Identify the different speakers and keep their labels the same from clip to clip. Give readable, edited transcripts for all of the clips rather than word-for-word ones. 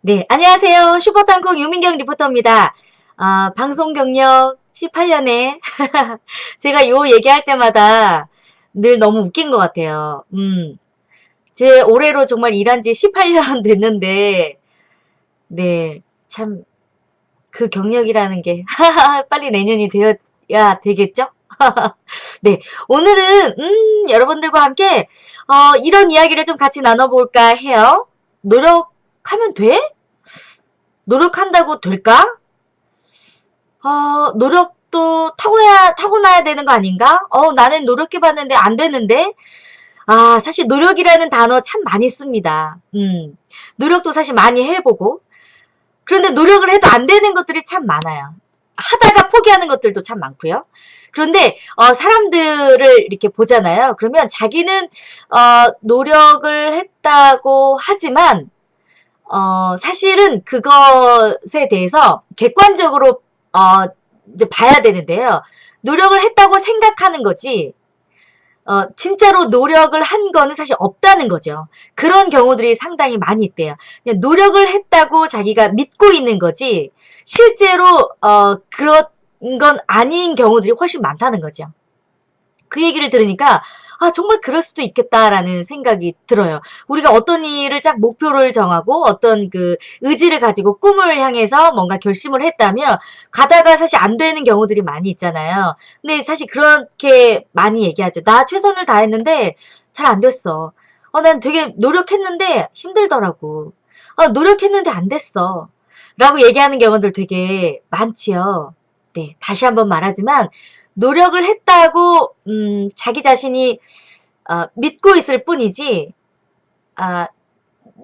Speaker 1: 네, 안녕하세요. 슈퍼탄콩 유민경 리포터입니다. 방송 경력 18년에 제가 요 얘기할 때마다 늘 너무 웃긴 것 같아요. 제 올해로 정말 일한 지 18년 됐는데, 네, 참, 그 경력이라는 게 빨리 내년이 되어야 되겠죠? 네, 오늘은, 여러분들과 함께, 이런 이야기를 좀 같이 나눠볼까 해요. 노력하면 돼? 노력한다고 될까? 노력도 타고나야 되는 거 아닌가? 나는 노력해봤는데 안 되는데? 사실 노력이라는 단어 참 많이 씁니다. 노력도 사실 많이 해보고. 그런데 노력을 해도 안 되는 것들이 참 많아요. 하다가 포기하는 것들도 참 많고요. 그런데, 사람들을 이렇게 보잖아요. 그러면 자기는, 노력을 했다고 하지만, 사실은 그것에 대해서 객관적으로, 이제 봐야 되는데요. 노력을 했다고 생각하는 거지, 진짜로 노력을 한 거는 사실 없다는 거죠. 그런 경우들이 상당히 많이 있대요. 그냥 노력을 했다고 자기가 믿고 있는 거지, 실제로, 그런 건 아닌 경우들이 훨씬 많다는 거죠. 그 얘기를 들으니까 정말 그럴 수도 있겠다라는 생각이 들어요. 우리가 어떤 일을 딱 목표를 정하고 어떤 그 의지를 가지고 꿈을 향해서 뭔가 결심을 했다면 가다가 사실 안 되는 경우들이 많이 있잖아요. 근데 사실 그렇게 많이 얘기하죠. 나 최선을 다했는데 잘 안 됐어. 난 되게 노력했는데 힘들더라고. 노력했는데 안 됐어. 라고 얘기하는 경우들 되게 많지요. 네, 다시 한번 말하지만 노력을 했다고 자기 자신이 믿고 있을 뿐이지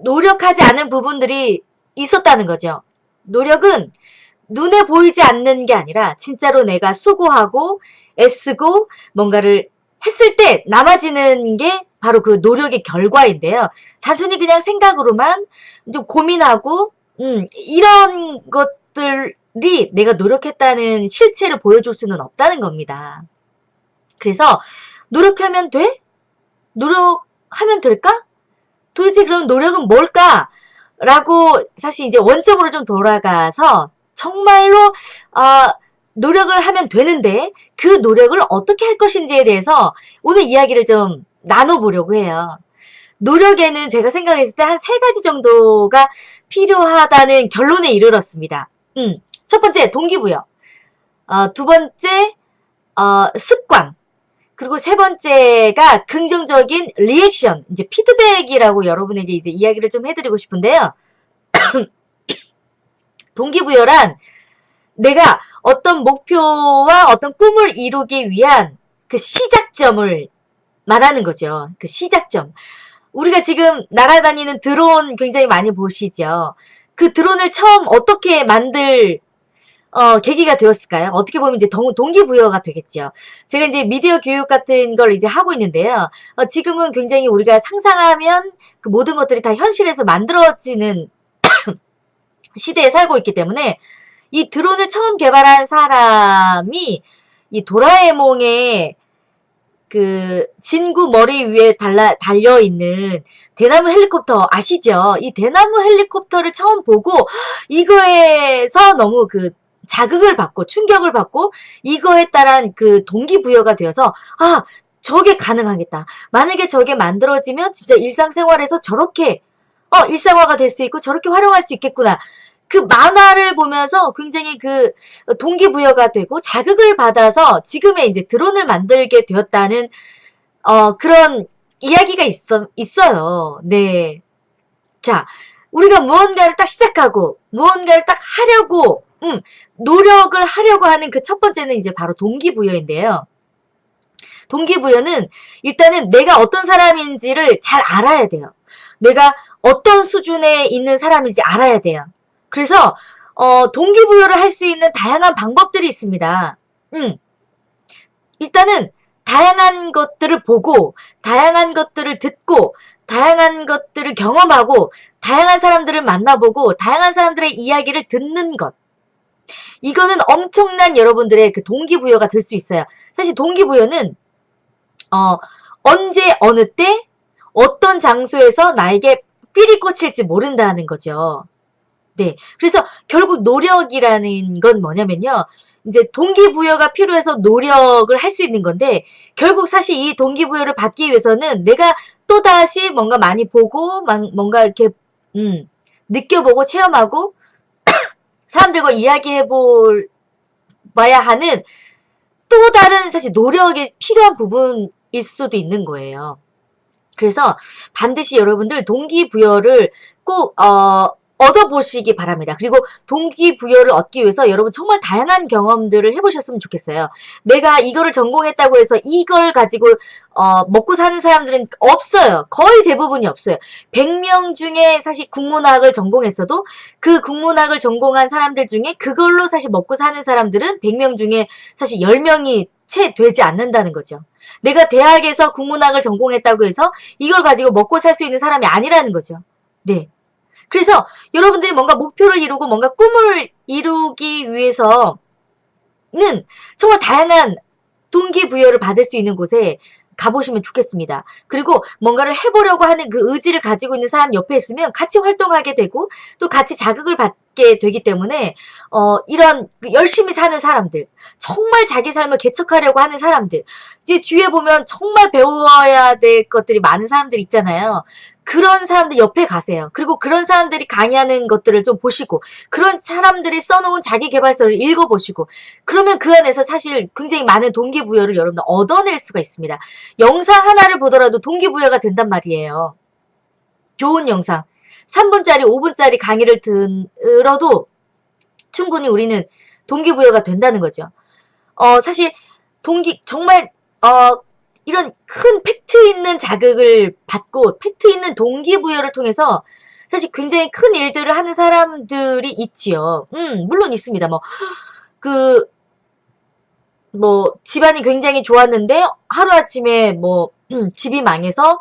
Speaker 1: 노력하지 않은 부분들이 있었다는 거죠. 노력은 눈에 보이지 않는 게 아니라 진짜로 내가 수고하고 애쓰고 뭔가를 했을 때 남아지는 게 바로 그 노력의 결과인데요. 단순히 그냥 생각으로만 좀 고민하고 이런 것들이 내가 노력했다는 실체를 보여줄 수는 없다는 겁니다. 그래서 노력하면 돼? 노력하면 될까? 도대체 그럼 노력은 뭘까? 라고 사실 이제 원점으로 좀 돌아가서 정말로 노력을 하면 되는데 그 노력을 어떻게 할 것인지에 대해서 오늘 이야기를 좀 나눠보려고 해요. 노력에는 제가 생각했을 때 한 3가지 정도가 필요하다는 결론에 이르렀습니다. 첫 번째, 동기부여. 두 번째, 습관. 그리고 세 번째가 긍정적인 리액션, 이제 피드백이라고 여러분에게 이제 이야기를 좀 해드리고 싶은데요. 동기부여란 내가 어떤 목표와 어떤 꿈을 이루기 위한 그 시작점을 말하는 거죠. 그 시작점. 우리가 지금 날아다니는 드론 굉장히 많이 보시죠. 그 드론을 처음 어떻게 만들 계기가 되었을까요? 어떻게 보면 이제 동기부여가 되겠죠. 제가 이제 미디어 교육 같은 걸 이제 하고 있는데요. 지금은 굉장히 우리가 상상하면 그 모든 것들이 다 현실에서 만들어지는 시대에 살고 있기 때문에 이 드론을 처음 개발한 사람이 이 도라에몽의 그 진구 머리 위에 달려있는 대나무 헬리콥터 아시죠? 이 대나무 헬리콥터를 처음 보고 이거에서 너무 그 자극을 받고 충격을 받고 이거에 따른 그 동기부여가 되어서 저게 가능하겠다. 만약에 저게 만들어지면 진짜 일상생활에서 저렇게 일상화가 될 수 있고 저렇게 활용할 수 있겠구나. 그 만화를 보면서 굉장히 그 동기부여가 되고 자극을 받아서 지금의 이제 드론을 만들게 되었다는 그런 이야기가 있어요. 네. 자, 우리가 무언가를 딱 시작하고 무언가를 딱 하려고 노력을 하려고 하는 그 첫 번째는 이제 바로 동기부여인데요. 동기부여는 일단은 내가 어떤 사람인지를 잘 알아야 돼요. 내가 어떤 수준에 있는 사람인지 알아야 돼요. 그래서 동기부여를 할 수 있는 다양한 방법들이 있습니다. 일단은 다양한 것들을 보고 다양한 것들을 듣고 다양한 것들을 경험하고 다양한 사람들을 만나보고 다양한 사람들의 이야기를 듣는 것. 이거는 엄청난 여러분들의 그 동기부여가 될 수 있어요. 사실 동기부여는 언제 어느 때 어떤 장소에서 나에게 삘이 꽂힐지 모른다는 거죠. 네. 그래서 결국 노력이라는 건 뭐냐면요. 이제 동기부여가 필요해서 노력을 할 수 있는 건데, 결국 사실 이 동기부여를 받기 위해서는 내가 또다시 뭔가 많이 보고, 뭔가 이렇게, 느껴보고 체험하고, 사람들과 봐야 하는 또 다른 사실 노력이 필요한 부분일 수도 있는 거예요. 그래서 반드시 여러분들 동기부여를 꼭 얻어보시기 바랍니다. 그리고 동기부여를 얻기 위해서 여러분 정말 다양한 경험들을 해보셨으면 좋겠어요. 내가 이거를 전공했다고 해서 이걸 가지고 먹고 사는 사람들은 없어요. 거의 대부분이 없어요. 100명 중에 사실 국문학을 전공했어도 그 국문학을 전공한 사람들 중에 그걸로 사실 먹고 사는 사람들은 100명 중에 사실 10명이 채 되지 않는다는 거죠. 내가 대학에서 국문학을 전공했다고 해서 이걸 가지고 먹고 살 수 있는 사람이 아니라는 거죠. 네. 그래서 여러분들이 뭔가 목표를 이루고 뭔가 꿈을 이루기 위해서는 정말 다양한 동기부여를 받을 수 있는 곳에 가보시면 좋겠습니다. 그리고 뭔가를 해보려고 하는 그 의지를 가지고 있는 사람 옆에 있으면 같이 활동하게 되고 또 같이 자극을 받게 되기 때문에 이런 열심히 사는 사람들, 정말 자기 삶을 개척하려고 하는 사람들, 이제 주위에 보면 정말 배워야 될 것들이 많은 사람들 있잖아요. 그런 사람들 옆에 가세요. 그리고 그런 사람들이 강의하는 것들을 좀 보시고 그런 사람들이 써놓은 자기계발서를 읽어보시고 그러면 그 안에서 사실 굉장히 많은 동기부여를 여러분들 얻어낼 수가 있습니다. 영상 하나를 보더라도 동기부여가 된단 말이에요. 좋은 영상. 3분짜리, 5분짜리 강의를 들어도 충분히 우리는 동기부여가 된다는 거죠. 사실 정말 이런 큰 팩트 있는 자극을 받고 팩트 있는 동기부여를 통해서 사실 굉장히 큰 일들을 하는 사람들이 있지요. 물론 있습니다. 집안이 굉장히 좋았는데 하루아침에 집이 망해서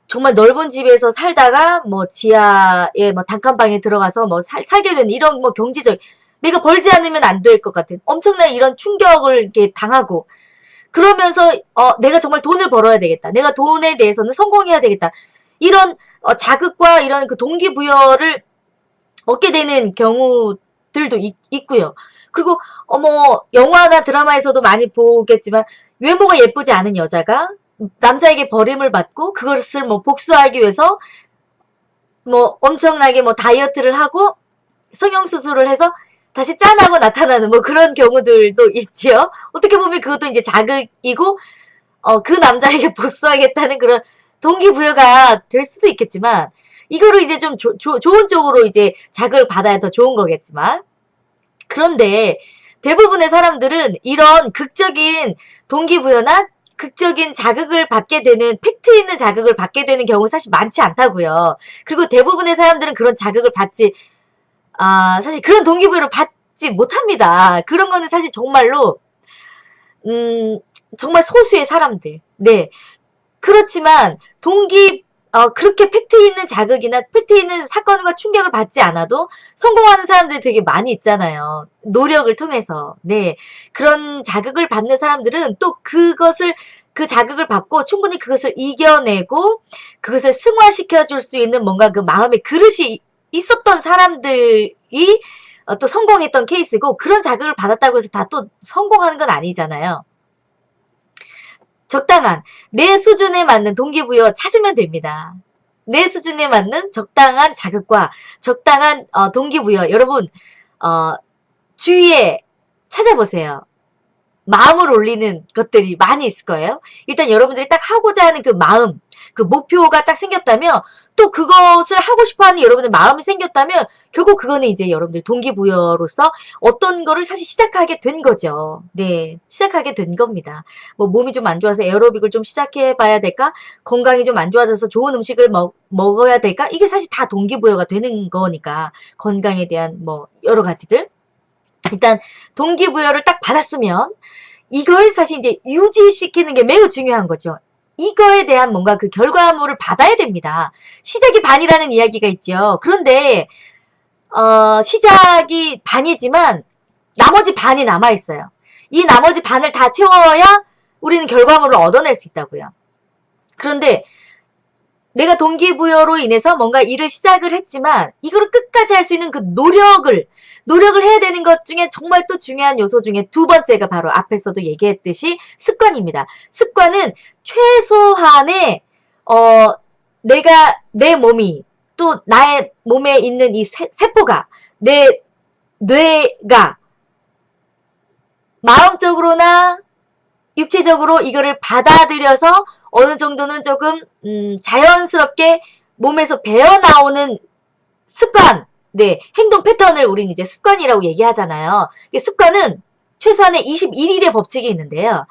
Speaker 1: 정말 넓은 집에서 살다가 지하에 단칸방에 들어가서 살게 되는 이런 경제적 내가 벌지 않으면 안 될 것 같은 엄청난 이런 충격을 이렇게 당하고 그러면서 내가 정말 돈을 벌어야 되겠다. 내가 돈에 대해서는 성공해야 되겠다. 이런 자극과 이런 그 동기부여를 얻게 되는 경우들도 있고요. 그리고 영화나 드라마에서도 많이 보겠지만 외모가 예쁘지 않은 여자가 남자에게 버림을 받고 그것을 복수하기 위해서 엄청나게 다이어트를 하고 성형수술을 해서 다시 짠하고 나타나는 그런 경우들도 있지요. 어떻게 보면 그것도 이제 자극이고 그 남자에게 복수하겠다는 그런 동기부여가 될 수도 있겠지만 이거를 이제 좀 좋은 쪽으로 이제 자극을 받아야 더 좋은 거겠지만 그런데 대부분의 사람들은 이런 극적인 동기부여나 극적인 자극을 받게 되는 팩트 있는 자극을 받게 되는 경우 사실 많지 않다고요. 그리고 대부분의 사람들은 그런 자극을 사실 그런 동기부여를 받지 못합니다. 그런 거는 사실 정말로 정말 소수의 사람들. 네. 그렇지만 그렇게 팩트 있는 자극이나 팩트 있는 사건과 충격을 받지 않아도 성공하는 사람들이 되게 많이 있잖아요. 노력을 통해서. 네. 그런 자극을 받는 사람들은 또 그 자극을 받고 충분히 그것을 이겨내고 그것을 승화시켜 줄 수 있는 뭔가 그 마음의 그릇이 있었던 사람들이 또 성공했던 케이스고 그런 자극을 받았다고 해서 다 또 성공하는 건 아니잖아요. 적당한 내 수준에 맞는 동기부여 찾으면 됩니다. 내 수준에 맞는 적당한 자극과 적당한 동기부여 여러분 주위에 찾아보세요. 마음을 올리는 것들이 많이 있을 거예요. 일단 여러분들이 딱 하고자 하는 그 마음, 그 목표가 딱 생겼다면 또 그것을 하고 싶어하는 여러분의 마음이 생겼다면 결국 그거는 이제 여러분들 동기부여로서 어떤 거를 사실 시작하게 된 거죠. 네, 시작하게 된 겁니다. 몸이 좀 안 좋아서 에어로빅을 좀 시작해 봐야 될까? 건강이 좀 안 좋아져서 좋은 음식을 먹어야 될까? 이게 사실 다 동기부여가 되는 거니까 건강에 대한 여러 가지들. 일단 동기부여를 딱 받았으면 이걸 사실 이제 유지시키는 게 매우 중요한 거죠. 이거에 대한 뭔가 그 결과물을 받아야 됩니다. 시작이 반이라는 이야기가 있죠. 그런데 시작이 반이지만 나머지 반이 남아있어요. 이 나머지 반을 다 채워야 우리는 결과물을 얻어낼 수 있다고요. 그런데 내가 동기부여로 인해서 뭔가 일을 시작을 했지만 이거를 끝까지 할 수 있는 그 노력을 해야 되는 것 중에 정말 또 중요한 요소 중에 두 번째가 바로 앞에서도 얘기했듯이 습관입니다. 습관은 최소한의 내가 내 몸이 또 나의 몸에 있는 이 세포가 내 뇌가 마음적으로나 육체적으로 이거를 받아들여서 어느 정도는 조금 자연스럽게 몸에서 배어나오는 습관, 네, 행동 패턴을 우리는 이제 습관이라고 얘기하잖아요. 습관은 최소한의 21일의 법칙이 있는데요.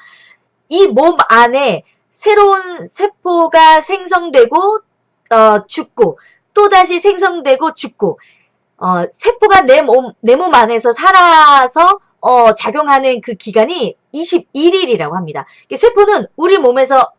Speaker 1: 이 몸 안에 새로운 세포가 생성되고 죽고 또다시 생성되고 죽고 세포가 내 몸 안에서 살아서 작용하는 그 기간이 21일이라고 합니다. 세포는 우리 몸에서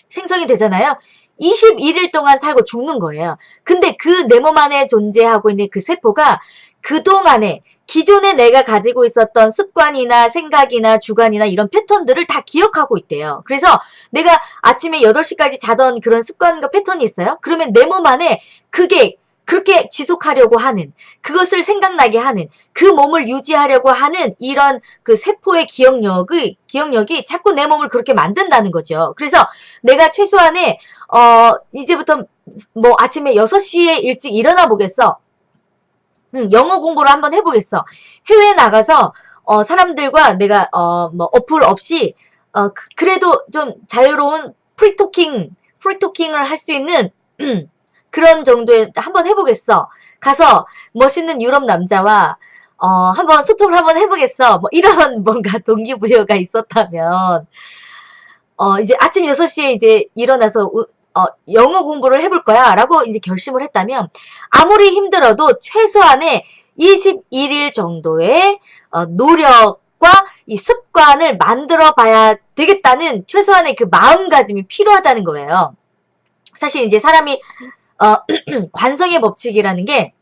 Speaker 1: 생성이 되잖아요. 21일 동안 살고 죽는 거예요. 근데 그 내 몸 안에 존재하고 있는 그 세포가 그동안에 기존에 내가 가지고 있었던 습관이나 생각이나 주관이나 이런 패턴들을 다 기억하고 있대요. 그래서 내가 아침에 8시까지 자던 그런 습관과 패턴이 있어요. 그러면 내 몸 안에 그게 그렇게 지속하려고 하는, 그것을 생각나게 하는, 그 몸을 유지하려고 하는 이런 그 세포의 기억력이 자꾸 내 몸을 그렇게 만든다는 거죠. 그래서 내가 최소한의 이제부터 뭐 아침에 6시에 일찍 일어나 보겠어. 영어 공부를 한번 해보겠어. 해외에 나가서 사람들과 내가 뭐 어플 없이 그래도 좀 자유로운 프리토킹을 할 수 있는 그런 정도의 한번 해보겠어. 가서 멋있는 유럽 남자와 한번 소통을 한번 해보겠어. 뭐 이런 뭔가 동기부여가 있었다면 이제 아침 6시에 이제 일어나서 영어 공부를 해볼 거야 라고 이제 결심을 했다면 아무리 힘들어도 최소한의 21일 정도의 노력과 이 습관을 만들어 봐야 되겠다는 최소한의 그 마음가짐이 필요하다는 거예요. 사실 이제 사람이 관성의 법칙이라는 게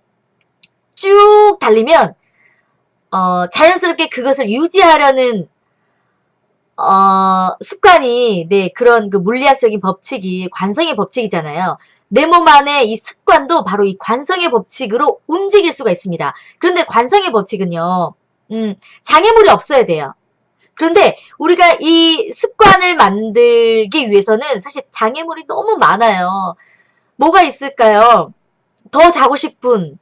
Speaker 1: 쭉 달리면 자연스럽게 그것을 유지하려는 습관이 네 그런 그 물리학적인 법칙이 관성의 법칙이잖아요. 내 몸 안에 이 습관도 바로 이 관성의 법칙으로 움직일 수가 있습니다. 그런데 관성의 법칙은요. 장애물이 없어야 돼요. 그런데 우리가 이 습관을 만들기 위해서는 사실 장애물이 너무 많아요. 뭐가 있을까요? 더 자고 싶은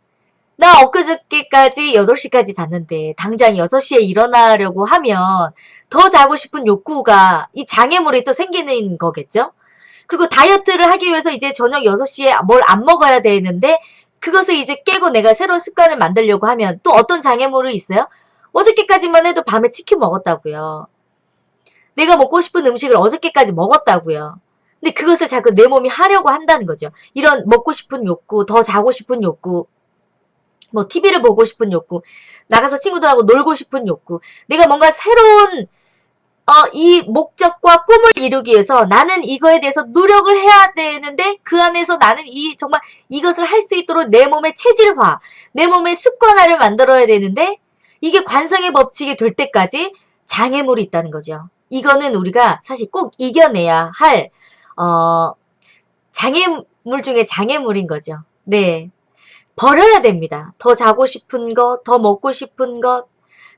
Speaker 1: 나 엊그저께까지 8시까지 잤는데 당장 6시에 일어나려고 하면 더 자고 싶은 욕구가 이 장애물이 또 생기는 거겠죠? 그리고 다이어트를 하기 위해서 이제 저녁 6시에 뭘 안 먹어야 되는데 그것을 이제 깨고 내가 새로운 습관을 만들려고 하면 또 어떤 장애물이 있어요? 어저께까지만 해도 밤에 치킨 먹었다고요. 내가 먹고 싶은 음식을 어저께까지 먹었다고요. 근데 그것을 자꾸 내 몸이 하려고 한다는 거죠. 이런 먹고 싶은 욕구, 더 자고 싶은 욕구, 뭐 TV를 보고 싶은 욕구, 나가서 친구들하고 놀고 싶은 욕구, 내가 뭔가 새로운 이 목적과 꿈을 이루기 위해서 나는 이거에 대해서 노력을 해야 되는데 그 안에서 나는 정말 이것을 할 수 있도록 내 몸의 체질화, 내 몸의 습관화를 만들어야 되는데 이게 관성의 법칙이 될 때까지 장애물이 있다는 거죠. 이거는 우리가 사실 꼭 이겨내야 할 장애물 중에 장애물인 거죠. 네. 버려야 됩니다. 더 자고 싶은 것, 더 먹고 싶은 것,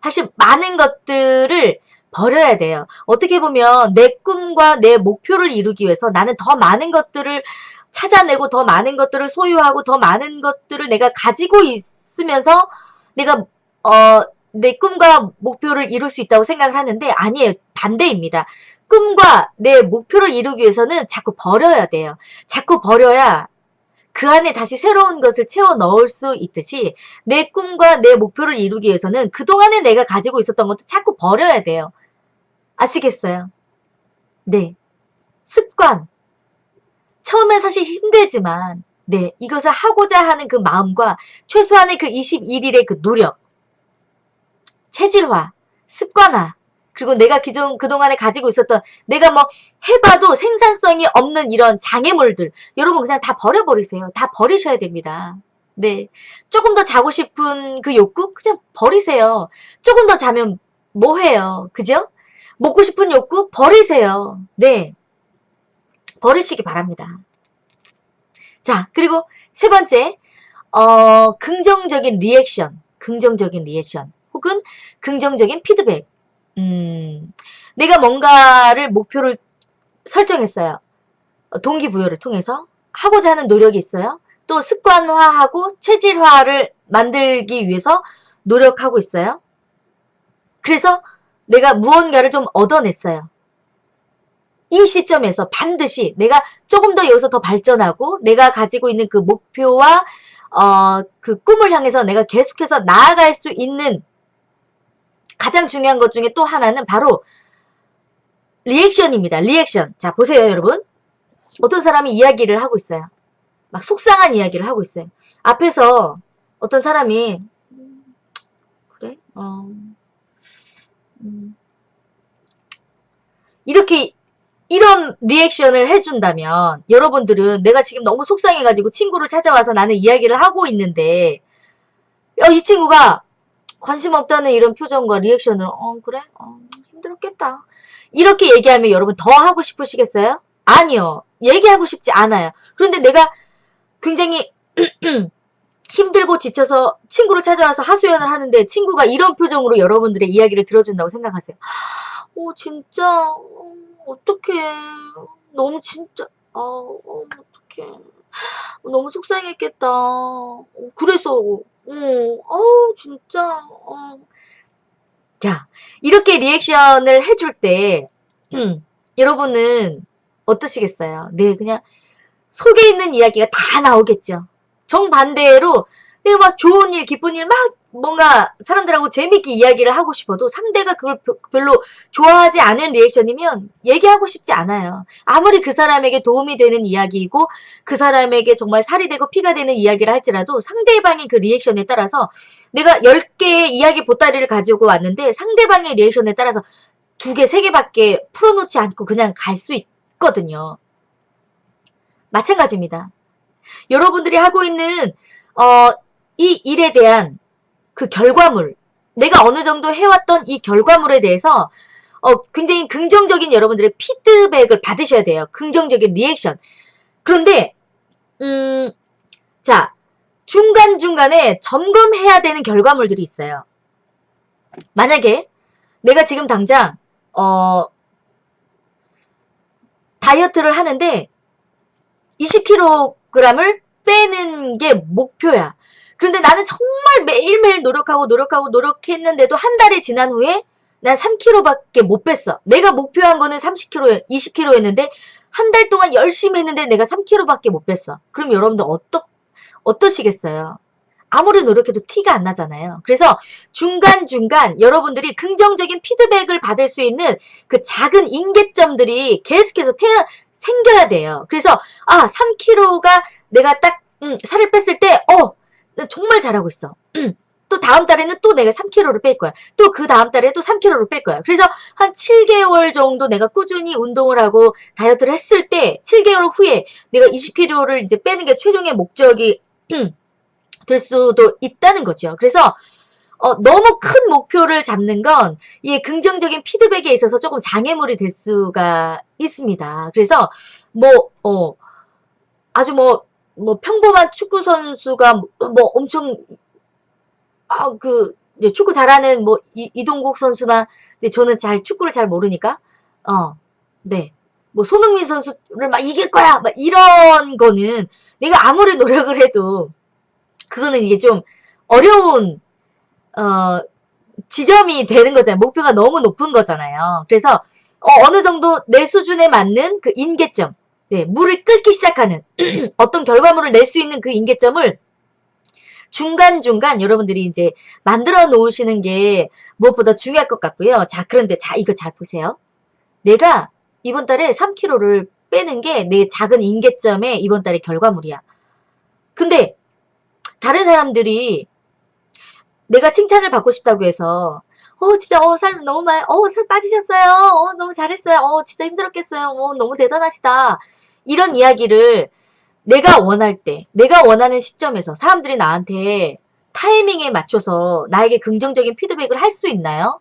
Speaker 1: 사실 많은 것들을 버려야 돼요. 어떻게 보면 내 꿈과 내 목표를 이루기 위해서 나는 더 많은 것들을 찾아내고 더 많은 것들을 소유하고 더 많은 것들을 내가 가지고 있으면서 내가 내 꿈과 목표를 이룰 수 있다고 생각을 하는데 아니에요. 반대입니다. 꿈과 내 목표를 이루기 위해서는 자꾸 버려야 돼요. 자꾸 버려야 그 안에 다시 새로운 것을 채워 넣을 수 있듯이 내 꿈과 내 목표를 이루기 위해서는 그동안에 내가 가지고 있었던 것도 자꾸 버려야 돼요. 아시겠어요? 네. 습관. 처음엔 사실 힘들지만 네, 이것을 하고자 하는 그 마음과 최소한의 그 21일의 그 노력, 체질화, 습관화, 그리고 내가 그동안에 가지고 있었던 내가 뭐 해봐도 생산성이 없는 이런 장애물들 여러분 그냥 다 버려버리세요. 다 버리셔야 됩니다. 네, 조금 더 자고 싶은 그 욕구 그냥 버리세요. 조금 더 자면 뭐 해요? 그죠? 먹고 싶은 욕구 버리세요. 네, 버리시기 바랍니다. 자, 그리고 세 번째, 긍정적인 리액션. 긍정적인 리액션. 혹은 긍정적인 피드백. 내가 뭔가를 목표를 설정했어요. 동기부여를 통해서 하고자 하는 노력이 있어요. 또 습관화하고 체질화를 만들기 위해서 노력하고 있어요. 그래서 내가 무언가를 좀 얻어냈어요. 이 시점에서 반드시 내가 조금 더 여기서 더 발전하고 내가 가지고 있는 그 목표와 그 꿈을 향해서 내가 계속해서 나아갈 수 있는 가장 중요한 것 중에 또 하나는 바로 리액션입니다. 리액션. 자, 보세요, 여러분. 어떤 사람이 이야기를 하고 있어요. 막 속상한 이야기를 하고 있어요. 앞에서 어떤 사람이 그래? 이렇게 이런 리액션을 해준다면 여러분들은 내가 지금 너무 속상해가지고 친구를 찾아와서 나는 이야기를 하고 있는데 이 친구가 관심 없다는 이런 표정과 리액션을 그래? 힘들었겠다. 이렇게 얘기하면 여러분 더 하고 싶으시겠어요? 아니요. 얘기하고 싶지 않아요. 그런데 내가 굉장히 힘들고 지쳐서 친구를 찾아와서 하소연을 하는데 친구가 이런 표정으로 여러분들의 이야기를 들어준다고 생각하세요. 진짜 어떡해. 너무 진짜 어떡해. 너무 속상했겠다. 그래서 진짜 자, 이렇게 리액션을 해줄 때 여러분은 어떠시겠어요? 네, 그냥 속에 있는 이야기가 다 나오겠죠. 정반대로 내가 막 좋은 일, 기쁜 일 막 뭔가 사람들하고 재밌게 이야기를 하고 싶어도 상대가 그걸 별로 좋아하지 않은 리액션이면 얘기하고 싶지 않아요. 아무리 그 사람에게 도움이 되는 이야기이고 그 사람에게 정말 살이 되고 피가 되는 이야기를 할지라도 상대방의 그 리액션에 따라서 내가 10개의 이야기 보따리를 가지고 왔는데 상대방의 리액션에 따라서 2개, 3개밖에 풀어놓지 않고 그냥 갈 수 있거든요. 마찬가지입니다. 여러분들이 하고 있는 이 일에 대한 그 결과물, 내가 어느 정도 해왔던 이 결과물에 대해서 굉장히 긍정적인 여러분들의 피드백을 받으셔야 돼요. 긍정적인 리액션. 그런데 자, 중간중간에 점검해야 되는 결과물들이 있어요. 만약에 내가 지금 당장 다이어트를 하는데 20kg을 빼는 게 목표야. 그런데 나는 정말 매일매일 노력했는데도 한 달이 지난 후에 난 3kg밖에 못 뺐어. 내가 목표한 거는 30kg, 20kg였는데 한 달 동안 열심히 했는데 내가 3kg밖에 못 뺐어. 그럼 여러분들 어떠시겠어요? 아무리 노력해도 티가 안 나잖아요. 그래서 중간중간 여러분들이 긍정적인 피드백을 받을 수 있는 그 작은 인계점들이 계속해서 생겨야 돼요. 그래서 3kg가 내가 딱 살을 뺐을 때 나 정말 잘하고 있어. 또 다음 달에는 또 내가 3kg를 뺄 거야. 또 그 다음 달에 또 3kg를 뺄 거야. 그래서 한 7개월 정도 내가 꾸준히 운동을 하고 다이어트를 했을 때 7개월 후에 내가 20kg를 이제 빼는 게 최종의 목적이 될 수도 있다는 거죠. 그래서 너무 큰 목표를 잡는 건 이 긍정적인 피드백에 있어서 조금 장애물이 될 수가 있습니다. 그래서 아주 평범한 축구 선수가 엄청 축구 잘하는 이동국 선수나 근데 저는 축구를 잘 모르니까 네. 손흥민 선수를 막 이길 거야 막 이런 거는 내가 아무리 노력을 해도 그거는 이게 좀 어려운 지점이 되는 거잖아요. 목표가 너무 높은 거잖아요. 그래서 어느 정도 내 수준에 맞는 그 인계점, 네, 물을 끓기 시작하는 어떤 결과물을 낼 수 있는 그 인계점을 중간중간 여러분들이 이제 만들어 놓으시는 게 무엇보다 중요할 것 같고요. 자, 그런데 이거 잘 보세요. 내가 이번 달에 3kg를 빼는 게 내 작은 인계점의 이번 달의 결과물이야. 근데 다른 사람들이 내가 칭찬을 받고 싶다고 해서 진짜 살 너무 많이 살 빠지셨어요. 너무 잘했어요. 진짜 힘들었겠어요. 너무 대단하시다. 이런 이야기를 내가 원할 때, 내가 원하는 시점에서 사람들이 나한테 타이밍에 맞춰서 나에게 긍정적인 피드백을 할 수 있나요?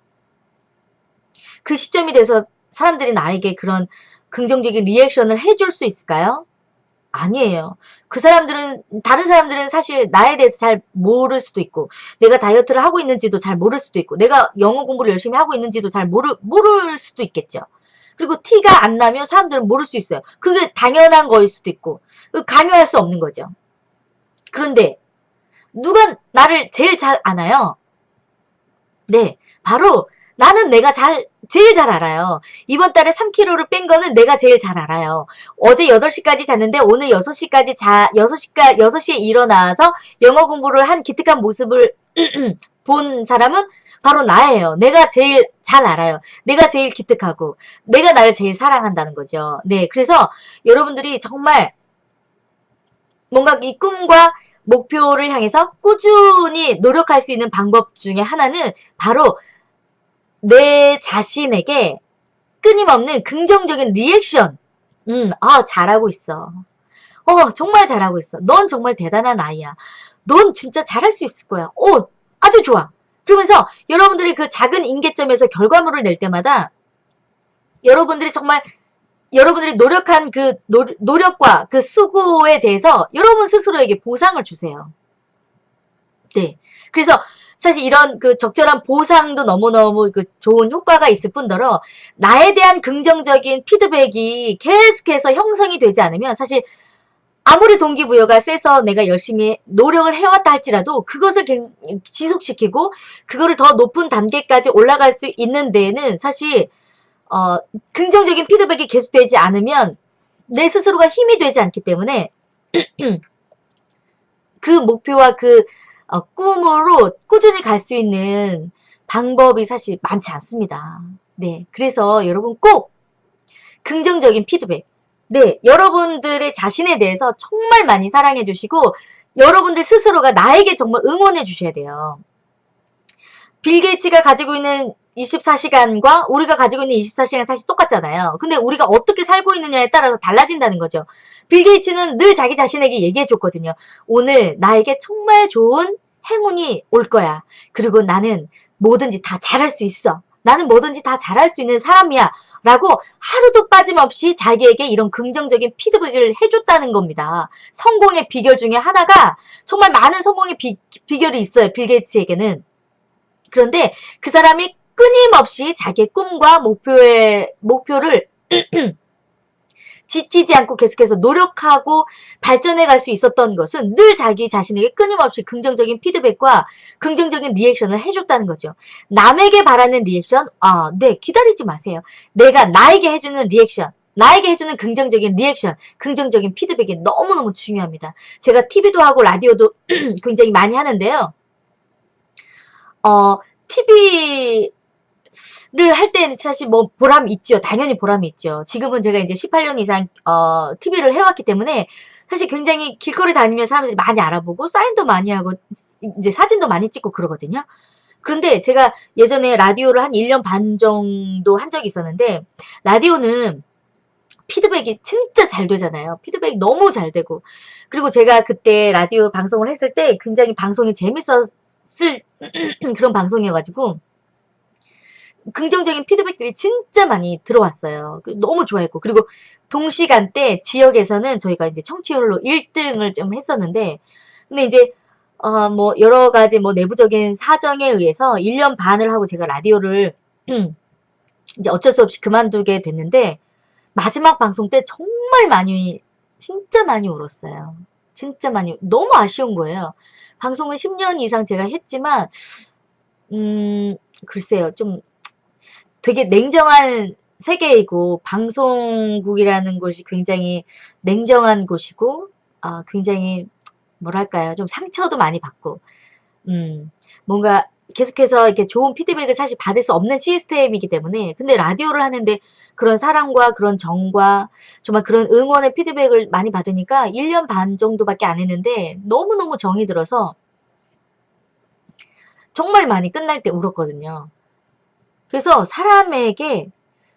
Speaker 1: 그 시점이 돼서 사람들이 나에게 그런 긍정적인 리액션을 해줄 수 있을까요? 아니에요. 그 사람들은, 다른 사람들은 사실 나에 대해서 잘 모를 수도 있고, 내가 다이어트를 하고 있는지도 잘 모를 수도 있고, 내가 영어 공부를 열심히 하고 있는지도 잘 모를 수도 있겠죠. 그리고 티가 안 나면 사람들은 모를 수 있어요. 그게 당연한 거일 수도 있고, 강요할 수 없는 거죠. 그런데, 누가 나를 제일 잘 아나요? 네, 바로 나는 내가 제일 잘 알아요. 이번 달에 3kg를 뺀 거는 내가 제일 잘 알아요. 어제 8시까지 잤는데 오늘 6시까지 6시에 일어나서 영어 공부를 한 기특한 모습을 본 사람은 바로 나예요. 내가 제일 잘 알아요. 내가 제일 기특하고 내가 나를 제일 사랑한다는 거죠. 네, 그래서 여러분들이 정말 뭔가 이 꿈과 목표를 향해서 꾸준히 노력할 수 있는 방법 중에 하나는 바로 내 자신에게 끊임없는 긍정적인 리액션. 잘하고 있어. 정말 잘하고 있어. 넌 정말 대단한 아이야. 넌 진짜 잘할 수 있을 거야. 아주 좋아. 그러면서 여러분들이 그 작은 임계점에서 결과물을 낼 때마다 여러분들이 정말 여러분들이 노력한 그 노력과 그 수고에 대해서 여러분 스스로에게 보상을 주세요. 네. 그래서 사실 이런 그 적절한 보상도 너무너무 그 좋은 효과가 있을 뿐더러 나에 대한 긍정적인 피드백이 계속해서 형성이 되지 않으면 사실 아무리 동기부여가 세서 내가 열심히 노력을 해왔다 할지라도 그것을 지속시키고 그거를 더 높은 단계까지 올라갈 수 있는 데에는 사실 긍정적인 피드백이 계속되지 않으면 내 스스로가 힘이 되지 않기 때문에 그 목표와 그 꿈으로 꾸준히 갈 수 있는 방법이 사실 많지 않습니다. 네, 그래서 여러분 꼭 긍정적인 피드백, 네, 여러분들의 자신에 대해서 정말 많이 사랑해 주시고 여러분들 스스로가 나에게 정말 응원해 주셔야 돼요. 빌 게이츠가 가지고 있는 24시간과 우리가 가지고 있는 24시간 사실 똑같잖아요. 근데 우리가 어떻게 살고 있느냐에 따라서 달라진다는 거죠. 빌 게이츠는 늘 자기 자신에게 얘기해 줬거든요. 오늘 나에게 정말 좋은 행운이 올 거야. 그리고 나는 뭐든지 다 잘할 수 있어. 나는 뭐든지 다 잘할 수 있는 사람이야. 라고 하루도 빠짐없이 자기에게 이런 긍정적인 피드백을 해줬다는 겁니다. 성공의 비결 중에 하나가 정말 많은 성공의 비결이 있어요. 빌 게이츠에게는. 그런데 그 사람이 끊임없이 자기의 꿈과 목표를 지치지 않고 계속해서 노력하고 발전해 갈 수 있었던 것은 늘 자기 자신에게 끊임없이 긍정적인 피드백과 긍정적인 리액션을 해줬다는 거죠. 남에게 바라는 리액션? 네, 기다리지 마세요. 내가 나에게 해주는 리액션, 나에게 해주는 긍정적인 리액션, 긍정적인 피드백이 너무너무 중요합니다. 제가 TV도 하고 라디오도 굉장히 많이 하는데요. TV를 할 때는 사실 뭐 보람이 있죠. 당연히 보람이 있죠. 지금은 제가 이제 18년 이상 TV를 해왔기 때문에 사실 굉장히 길거리 다니면 사람들이 많이 알아보고 사인도 많이 하고 이제 사진도 많이 찍고 그러거든요. 그런데 제가 예전에 라디오를 한 1년 반 정도 한 적이 있었는데 라디오는 피드백이 진짜 잘 되잖아요. 피드백이 너무 잘 되고 그리고 제가 그때 라디오 방송을 했을 때 굉장히 방송이 재밌었을 그런 방송이어가지고 긍정적인 피드백들이 진짜 많이 들어왔어요. 너무 좋아했고 그리고 동시간대 지역에서는 저희가 이제 청취율로 1등을 좀 했었는데 근데 이제 뭐 여러 가지 뭐 내부적인 사정에 의해서 1년 반을 하고 제가 라디오를 이제 어쩔 수 없이 그만두게 됐는데 마지막 방송 때 정말 많이 진짜 많이 울었어요. 진짜 많이 너무 아쉬운 거예요. 방송을 10년 이상 제가 했지만 글쎄요. 좀 되게 냉정한 세계이고 방송국이라는 곳이 굉장히 냉정한 곳이고 굉장히 뭐랄까요. 좀 상처도 많이 받고 뭔가 계속해서 이렇게 좋은 피드백을 사실 받을 수 없는 시스템이기 때문에 근데 라디오를 하는데 그런 사랑과 그런 정과 정말 그런 응원의 피드백을 많이 받으니까 1년 반 정도밖에 안 했는데 너무너무 정이 들어서 정말 많이 끝날 때 울었거든요. 그래서 사람에게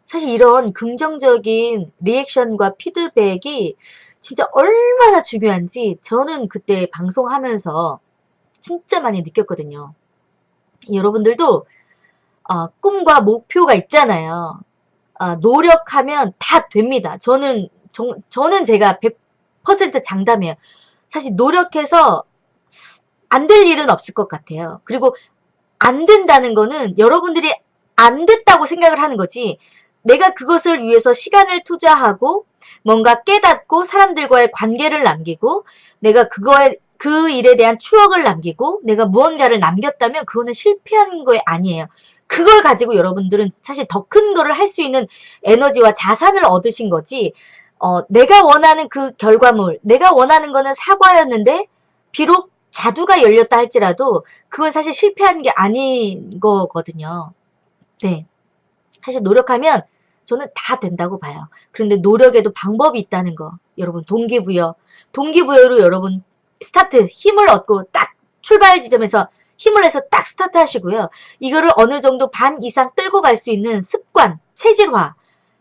Speaker 1: 사실 이런 긍정적인 리액션과 피드백이 진짜 얼마나 중요한지 저는 그때 방송하면서 진짜 많이 느꼈거든요. 여러분들도 꿈과 목표가 있잖아요. 노력하면 다 됩니다. 저는 제가 100% 장담해요. 사실 노력해서 안 될 일은 없을 것 같아요. 그리고 안 된다는 거는 여러분들이 안 됐다고 생각을 하는 거지, 내가 그것을 위해서 시간을 투자하고 뭔가 깨닫고 사람들과의 관계를 남기고 내가 그 일에 대한 추억을 남기고 내가 무언가를 남겼다면 그거는 실패한 거 아니에요. 그걸 가지고 여러분들은 사실 더 큰 거를 할 수 있는 에너지와 자산을 얻으신 거지, 내가 원하는 그 결과물, 내가 원하는 거는 사과였는데 비록 자두가 열렸다 할지라도 그건 사실 실패한 게 아닌 거거든요. 네. 사실 노력하면 저는 다 된다고 봐요. 그런데 노력에도 방법이 있다는 거. 여러분, 동기부여. 동기부여로 여러분 스타트, 힘을 얻고 딱 출발 지점에서 힘을 내서 딱 스타트 하시고요. 이거를 어느 정도 반 이상 끌고 갈 수 있는 습관, 체질화.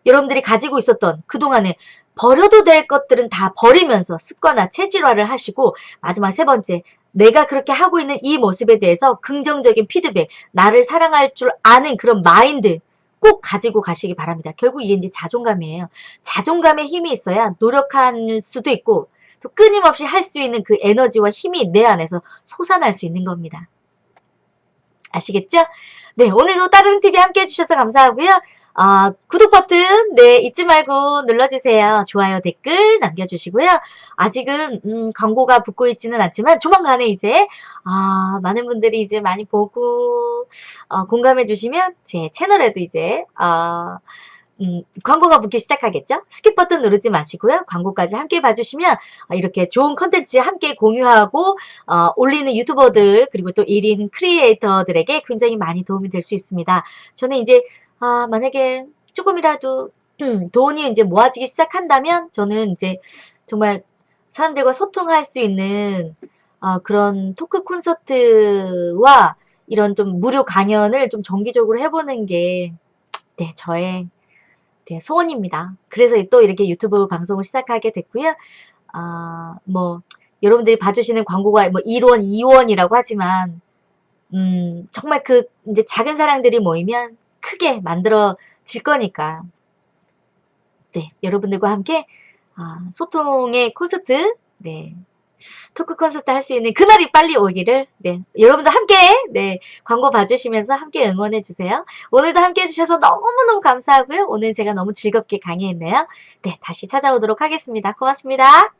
Speaker 1: 여러분들이 가지고 있었던 그동안에 버려도 될 것들은 다 버리면서 습관화, 체질화를 하시고, 마지막 세 번째, 내가 그렇게 하고 있는 이 모습에 대해서 긍정적인 피드백, 나를 사랑할 줄 아는 그런 마인드 꼭 가지고 가시기 바랍니다. 결국 이게 이제 자존감이에요. 자존감에 힘이 있어야 노력할 수도 있고 또 끊임없이 할 수 있는 그 에너지와 힘이 내 안에서 솟아날 수 있는 겁니다. 아시겠죠? 네, 오늘도 따르릉TV 함께 해주셔서 감사하고요. 구독 버튼, 네, 잊지 말고 눌러주세요. 좋아요, 댓글 남겨주시고요. 아직은, 광고가 붙고 있지는 않지만, 조만간에 이제, 많은 분들이 이제 많이 보고, 공감해주시면, 제 채널에도 이제, 광고가 붙기 시작하겠죠? 스킵 버튼 누르지 마시고요. 광고까지 함께 봐주시면 이렇게 좋은 컨텐츠 함께 공유하고 올리는 유튜버들 그리고 또 1인 크리에이터들에게 굉장히 많이 도움이 될 수 있습니다. 저는 이제 만약에 조금이라도 돈이 이제 모아지기 시작한다면 저는 이제 정말 사람들과 소통할 수 있는 그런 토크 콘서트와 이런 좀 무료 강연을 좀 정기적으로 해보는 게 네, 저의 네, 소원입니다. 그래서 또 이렇게 유튜브 방송을 시작하게 됐고요. 뭐 여러분들이 봐주시는 광고가 뭐 1원, 2원이라고 하지만 정말 그 이제 작은 사랑들이 모이면 크게 만들어질 거니까 네, 여러분들과 함께 소통의 콘서트, 네, 토크 콘서트 할 수 있는 그날이 빨리 오기를 네, 여러분들 함께 네, 광고 봐주시면서 함께 응원해 주세요. 오늘도 함께 해주셔서 너무너무 감사하고요. 오늘 제가 너무 즐겁게 강의했네요. 네, 다시 찾아오도록 하겠습니다. 고맙습니다.